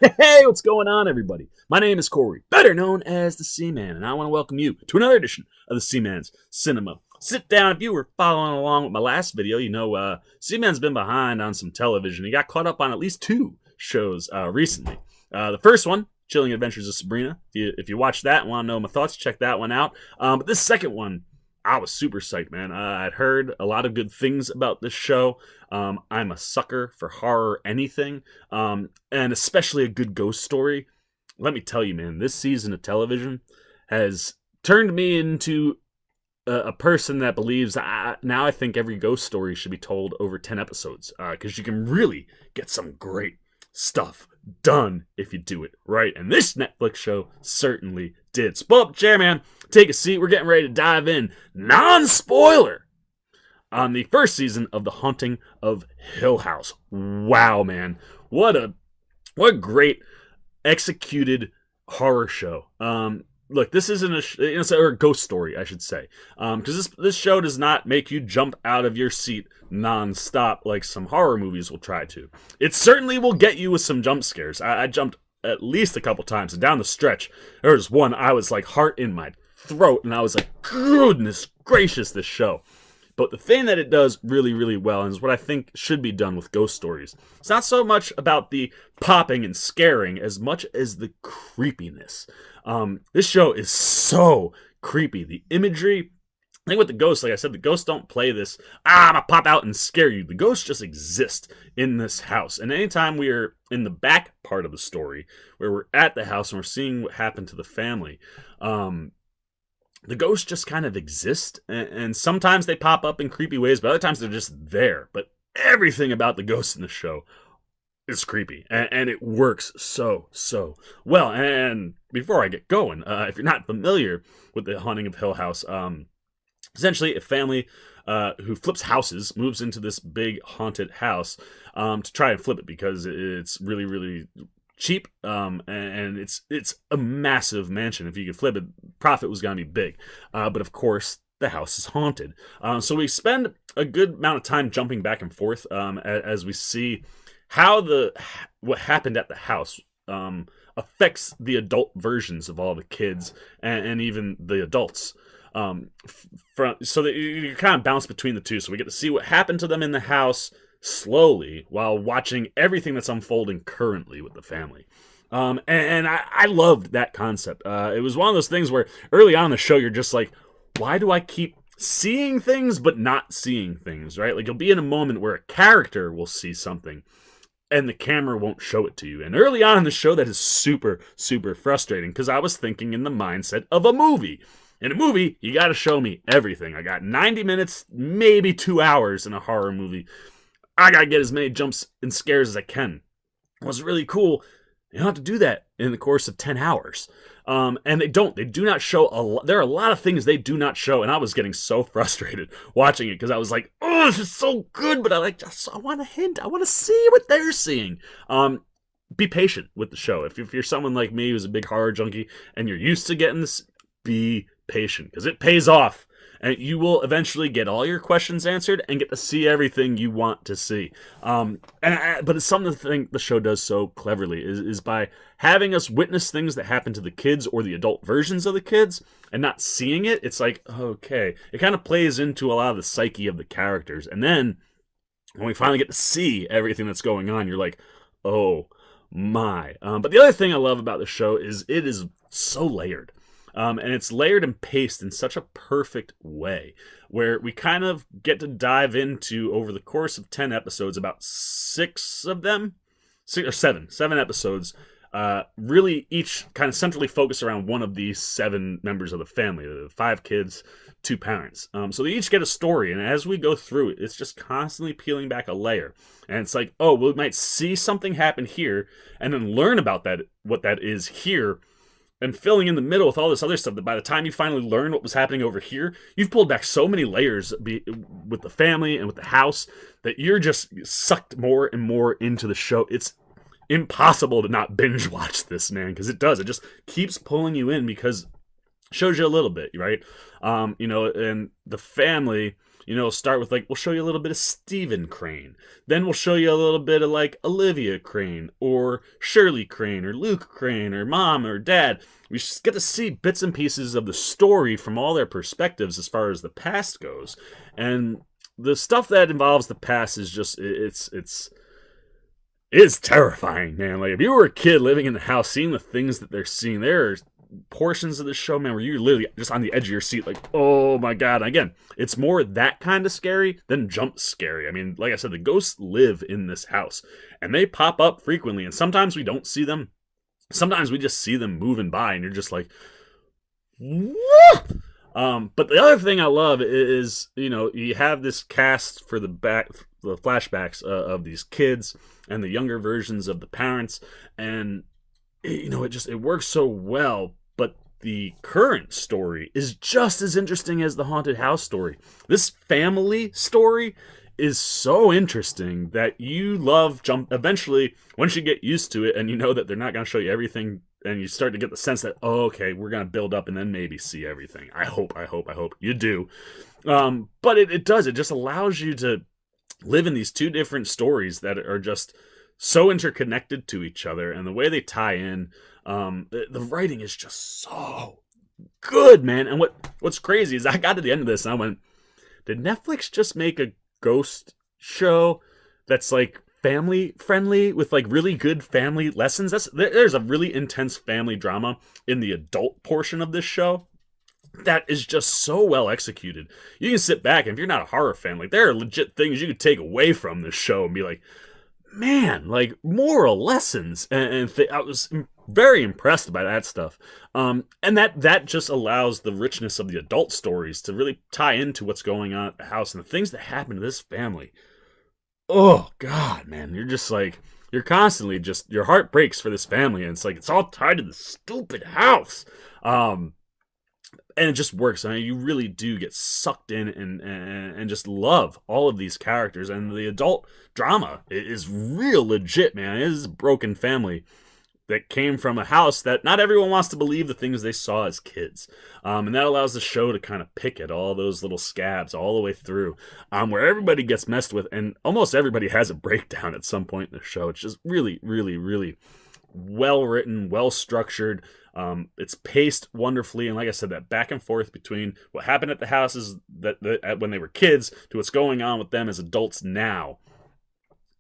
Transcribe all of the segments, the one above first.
Hey, what's going on, everybody? My name is Corey, better known as the Seaman, and I want to welcome you to another edition of the Seaman's Cinema Sit Down. If you were following along with my last video, you know Seaman's been behind on some television. He got caught up on at least two shows recently. The first one, Chilling Adventures of Sabrina. If you watched that and want to know my thoughts, check that one out. But this second one, I was super psyched, man. I'd heard a lot of good things about this show. I'm a sucker for horror anything, and especially a good ghost story. Let me tell you, man, this season of television has turned me into a person that believes now I think every ghost story should be told over 10 episodes, because you can really get some great stuff done if you do it right. And this Netflix show certainly did. So pull up a chair, man. Take a seat. We're getting ready to dive in, non-spoiler, on the first season of The Haunting of Hill House. Wow, man. What a great executed horror show. Look, this isn't or a ghost story, I should say, because this show does not make you jump out of your seat nonstop like some horror movies will try to. It certainly will get you with some jump scares. I jumped at least a couple times, and down the stretch, there was one I was like heart in my throat, and I was like, goodness gracious, this show. But the thing that it does really, really well, and is what I think should be done with ghost stories, it's not so much about the popping and scaring as much as the creepiness. This show is so creepy. The imagery, I think with the ghosts, like I said, the ghosts don't play this, I'm gonna pop out and scare you. The ghosts just exist in this house. And anytime we are in the back part of the story, where we're at the house and we're seeing what happened to the family, the ghosts just kind of exist, and sometimes they pop up in creepy ways, but other times they're just there. But everything about the ghosts in the show is creepy, and it works so well. And before I get going, if you're not familiar with The Haunting of Hill House, essentially a family who flips houses moves into this big haunted house to try and flip it because it's really, really cheap, and it's a massive mansion. If you could flip it, profit was going to be big, but of course the house is haunted. So we spend a good amount of time jumping back and forth as we see how what happened at the house affects the adult versions of all the kids and even the adults. So that you kind of bounce between the two. So we get to see what happened to them in the house slowly while watching everything that's unfolding currently with the family. And I loved that concept. It was one of those things where early on in the show, you're just like, why do I keep seeing things but not seeing things, right? Like, you'll be in a moment where a character will see something and the camera won't show it to you. And early on in the show, that is super frustrating, because I was thinking in the mindset of a movie. In a movie, you got to show me everything. I got 90 minutes, maybe 2 hours in a horror movie. I got to get as many jumps and scares as I can. What's really cool, you don't have to do that in the course of 10 hours. And they do not show a lot. There are a lot of things they do not show, and I was getting so frustrated watching it because I was like, oh, this is so good, but I want a hint. I want to see what they're seeing. Be patient with the show. If you're someone like me who's a big horror junkie and you're used to getting this, be patient, because it pays off. And you will eventually get all your questions answered and get to see everything you want to see. But it's something the show does so cleverly is by having us witness things that happen to the kids or the adult versions of the kids and not seeing it. It's like, okay, it kind of plays into a lot of the psyche of the characters. And then when we finally get to see everything that's going on, you're like, oh my. But the other thing I love about the show is it is so layered. And it's layered and paced in such a perfect way, where we kind of get to dive into, over the course of 10 episodes, about 7 episodes, really each kind of centrally focus around one of these 7 members of the family, the 5 kids, 2 parents. So they each get a story, and as we go through it, it's just constantly peeling back a layer. And it's like, oh, we might see something happen here, and then learn about what that is here, and filling in the middle with all this other stuff that by the time you finally learn what was happening over here, you've pulled back so many layers with the family and with the house that you're just sucked more and more into the show. It's impossible to not binge watch this, man, because it does. It just keeps pulling you in because it shows you a little bit, right? And the family start with like, we'll show you a little bit of Stephen Crane. Then we'll show you a little bit of like Olivia Crane or Shirley Crane or Luke Crane or mom or dad. We just get to see bits and pieces of the story from all their perspectives as far as the past goes. And the stuff that involves the past is just, it's terrifying, man. Like, if you were a kid living in the house, seeing the things that they're seeing, there are portions of the show, man, where you're literally just on the edge of your seat, like, oh my god. And again, it's more that kind of scary than jump scary. I mean, like I said, the ghosts live in this house, and they pop up frequently, and sometimes we don't see them. Sometimes we just see them moving by, and you're just like, what? But the other thing I love is, you have this cast for the flashbacks of these kids and the younger versions of the parents, and it works so well. But the current story is just as interesting as the haunted house story. This family story is so interesting that you love eventually, once you get used to it and you know that they're not going to show you everything, and you start to get the sense that, oh, okay, we're going to build up and then maybe see everything. I hope you do. But it does. It just allows you to live in these two different stories that are just so interconnected to each other, and the way they tie in, the writing is just so good, man. And what's crazy is I got to the end of this and I went, did Netflix just make a ghost show that's like family friendly with like really good family lessons? There's a really intense family drama in the adult portion of this show that is just so well executed. You can sit back, and if you're not a horror fan, like, there are legit things you could take away from this show and be like, man, like moral lessons, and I was very impressed by that stuff. And that just allows the richness of the adult stories to really tie into what's going on at the house and the things that happen to this family. Oh god, man, you're just like, you're constantly just, your heart breaks for this family, and it's like, it's all tied to this stupid house. And it just works. I mean, you really do get sucked in and just love all of these characters. And the adult drama is real legit, man. It is a broken family that came from a house that not everyone wants to believe the things they saw as kids. And that allows the show to kind of pick at all those little scabs all the way through, where everybody gets messed with, and almost everybody has a breakdown at some point in the show. It's just really, really, really well written, well structured. It's paced wonderfully, and like I said, that back and forth between what happened at the houses that when they were kids to what's going on with them as adults now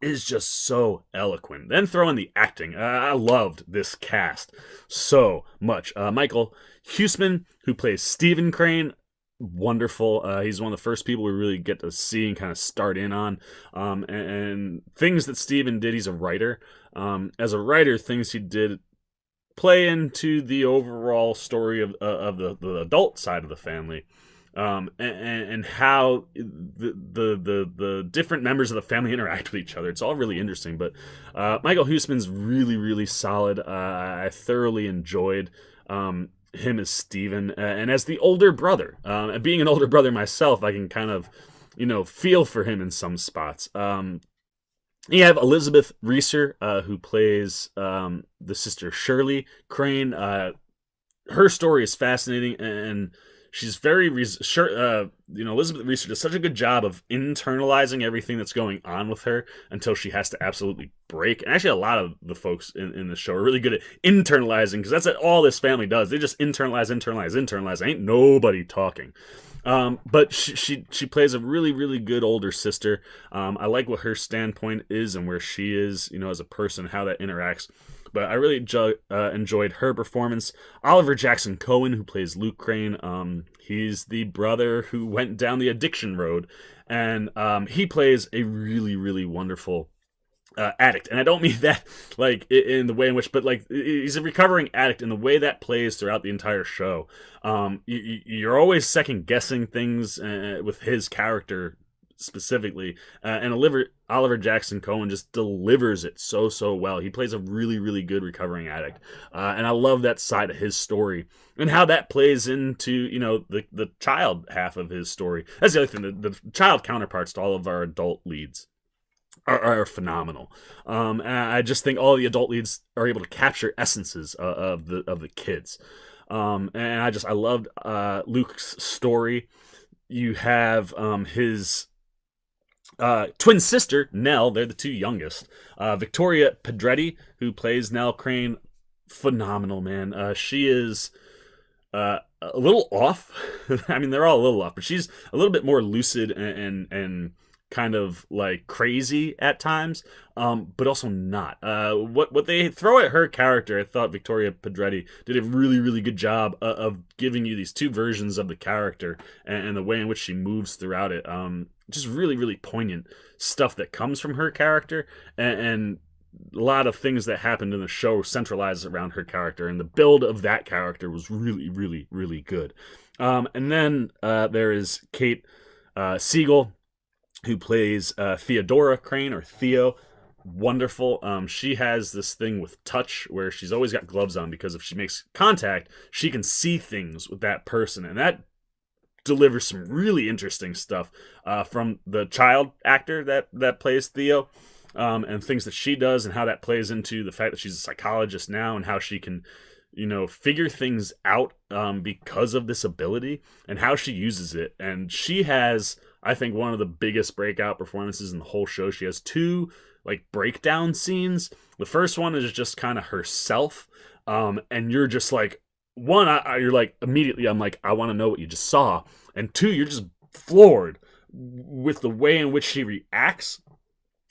is just so eloquent. Then throw in the acting. I loved this cast so much. Michael Huisman, who plays Stephen Crane, wonderful. He's one of the first people we really get to see and kind of start in on. And things that Stephen did, he's a writer. As a writer, things he did play into the overall story of the adult side of the family, and how the different members of the family interact with each other. It's all really interesting. But Michael Huisman's really, really solid. I thoroughly enjoyed him as Steven, and as the older brother. And being an older brother myself, I can kind of feel for him in some spots. You have Elizabeth Reeser, who plays the sister Shirley Crane. Her story is fascinating, and she's very Elizabeth Reeser does such a good job of internalizing everything that's going on with her until she has to absolutely break. And actually, a lot of the folks in the show are really good at internalizing, because that's all this family does. They just internalize. Ain't nobody talking. But she plays a really, really good older sister. I like what her standpoint is and where she is, as a person, how that interacts. But I really enjoyed her performance. Oliver Jackson Cohen, who plays Luke Crane, he's the brother who went down the addiction road, and he plays a really, really wonderful addict. And I don't mean that like in the way in which, but like, he's a recovering addict, and the way that plays throughout the entire show. You're always second guessing things with his character specifically, and Oliver Jackson Cohen just delivers it so well. He plays a really, really good recovering addict, and I love that side of his story and how that plays into the child half of his story. That's the other thing. The child counterparts to all of our adult leads are phenomenal. And I just think all the adult leads are able to capture essences of the kids. And I loved Luke's story. you have his twin sister, Nell. They're the two youngest. Victoria Pedretti, who plays Nell Crane, phenomenal, man. She is a little off. I mean, they're all a little off, but she's a little bit more lucid and kind of like crazy at times, but also not. What they throw at her character, I thought Victoria Pedretti did a really, really good job of giving you these two versions of the character and the way in which she moves throughout it. Just really, really poignant stuff that comes from her character, and a lot of things that happened in the show centralized around her character, and the build of that character was really, really, really good. And then there is Kate Siegel, who plays Theodora Crane, or Theo. Wonderful. She has this thing with touch where she's always got gloves on, because if she makes contact, she can see things with that person, and that delivers some really interesting stuff from the child actor that plays Theo. And things that she does, and how that plays into the fact that she's a psychologist now, and how she can, figure things out because of this ability, and how she uses it. And she has, I think, one of the biggest breakout performances in the whole show. She has two breakdown scenes. The first one is just kind of herself, and you're just like, one, you're like, immediately I'm like, I want to know what you just saw, and two, you're just floored with the way in which she reacts.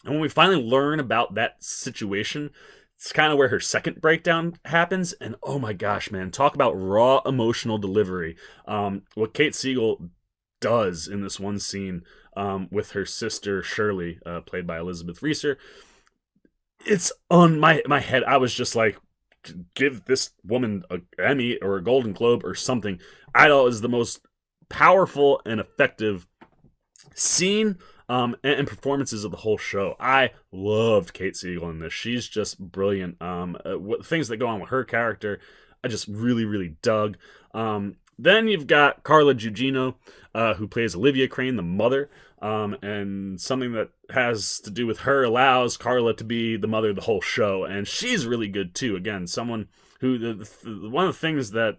And when we finally learn about that situation, it's kind of where her second breakdown happens. And oh my gosh, man, talk about raw emotional delivery. What Kate Siegel does in this one scene with her sister Shirley, played by Elizabeth Reeser, it's on my head. I was just like, give this woman an Emmy or a Golden Globe or something. I thought it was the most powerful and effective scene and performances of the whole show. I loved Kate Siegel in this. She's just brilliant. Things that go on with her character, I just really, really dug. Then you've got Carla Gugino, who plays Olivia Crane, the mother, and something that has to do with her allows Carla to be the mother of the whole show, and she's really good too. Again, someone who one of the things that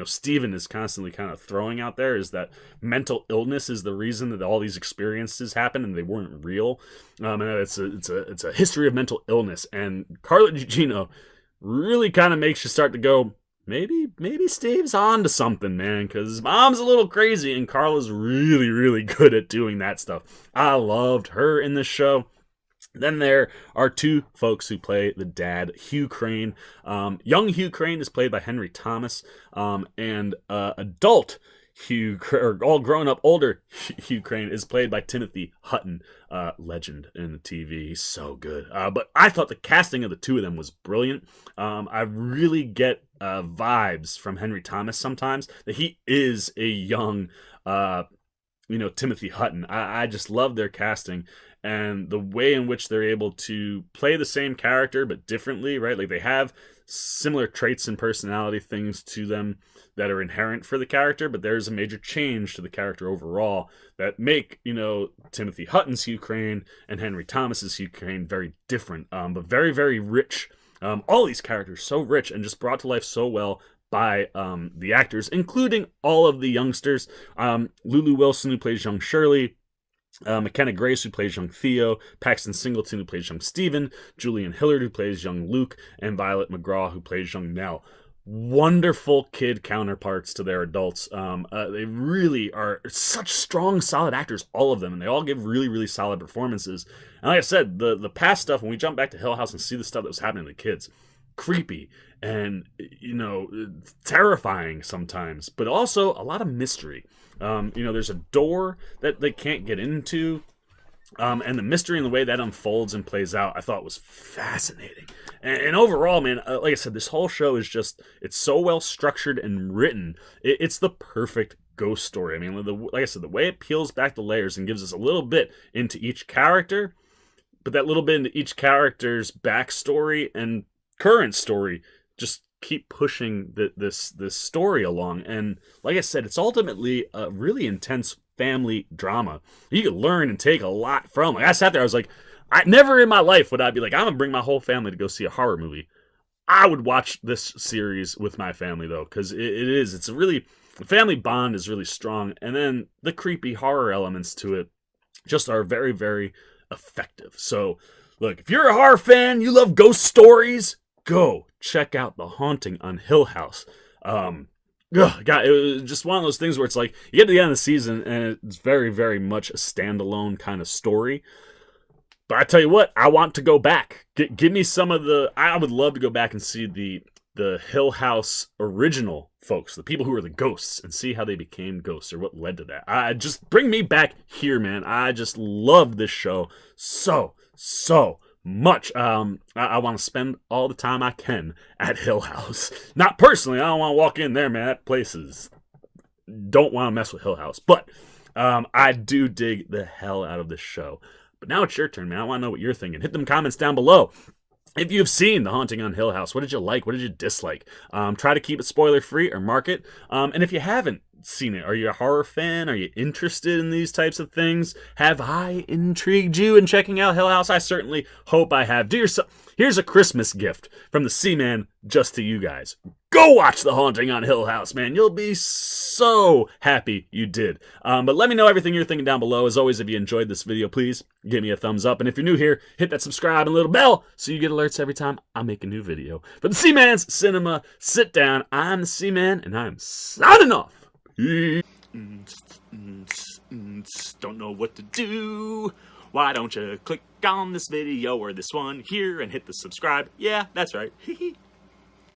Steven is constantly kind of throwing out there is that mental illness is the reason that all these experiences happen and they weren't real, and it's a history of mental illness. And Carla Gugino really kind of makes you start to go, maybe Steve's on to something, man, because mom's a little crazy, and Carla's really, really good at doing that stuff. I loved her in this show. Then there are two folks who play the dad, Hugh Crane. Young Hugh Crane is played by Henry Thomas, and adult Hugh, or all grown up older Hugh Crane is played by Timothy Hutton, legend in the TV. He's so good. But I thought the casting of the two of them was brilliant. I really get vibes from Henry Thomas sometimes that he is a young Timothy Hutton. I just love their casting and the way in which they're able to play the same character but differently, right? Like, they have similar traits and personality things to them that are inherent for the character, but there's a major change to the character overall that make, Timothy Hutton's Hugh Crane and Henry Thomas's Hugh Crane very different, but very, very rich. All these characters so rich and just brought to life so well by the actors, including all of the youngsters. Lulu Wilson, who plays young Shirley, McKenna Grace, who plays young Theo, Paxton Singleton, who plays young Stephen, Julian Hillard, who plays young Luke, and Violet McGraw, who plays young Nell. Wonderful kid counterparts to their adults. They really are such strong, solid actors, all of them, and they all give really, really solid performances. And like I said, the past stuff, when we jump back to Hill House and see the stuff that was happening to the kids, creepy and terrifying sometimes, but also a lot of mystery. There's a door that they can't get into, and the mystery and the way that unfolds and plays out, I thought was fascinating. And overall, man, like I said, this whole show is it's so well structured and written. It's the perfect ghost story. I mean, like I said, the way it peels back the layers and gives us a little bit into each character, but that little bit into each character's backstory and current story just keep pushing this story along. And like I said, it's ultimately a really intense family drama you could learn and take a lot from. Like, I sat there, I was like, I never in my life would I be like, I'm gonna bring my whole family to go see a horror movie. I would watch this series with my family though, because it's a really The family bond is really strong, and then the creepy horror elements to it just are very, very effective. So, look, if you're a horror fan, you love ghost stories, go check out The Haunting on Hill House. God, it was just one of those things where it's like you get to the end of the season and it's very, very much a standalone kind of story. But I tell you what, I want to go back. Give me some of the. I would love to go back and see the Hill House original folks, the people who were the ghosts, and see how they became ghosts or what led to that. Just bring me back here, man. I just love this show so much. I want to spend all the time I can at Hill House. Not personally. I don't want to walk in there, man. That place is. Don't want to mess with Hill House, but I do dig the hell out of this show. But now it's your turn, man. I want to know what you're thinking. Hit them comments down below. If you've seen The Haunting on Hill House, what did you like? What did you dislike? Try to keep it spoiler-free or mark it. And if you haven't seen it, are you a horror fan? Are you interested in these types of things? Have I intrigued you in checking out Hill House? I certainly hope I have. Here's a Christmas gift from the Seaman just to you guys. Go watch The Haunting on Hill House, man. You'll be so happy you did. But let me know everything you're thinking down below. As always, if you enjoyed this video, please give me a thumbs up. And if you're new here, hit that subscribe and little bell so you get alerts every time I make a new video. For the Seaman's Cinema Sit Down, I'm the Seaman, and I'm signing off. Don't know what to do. Why don't you click on this video or this one here and hit the subscribe? Yeah, that's right.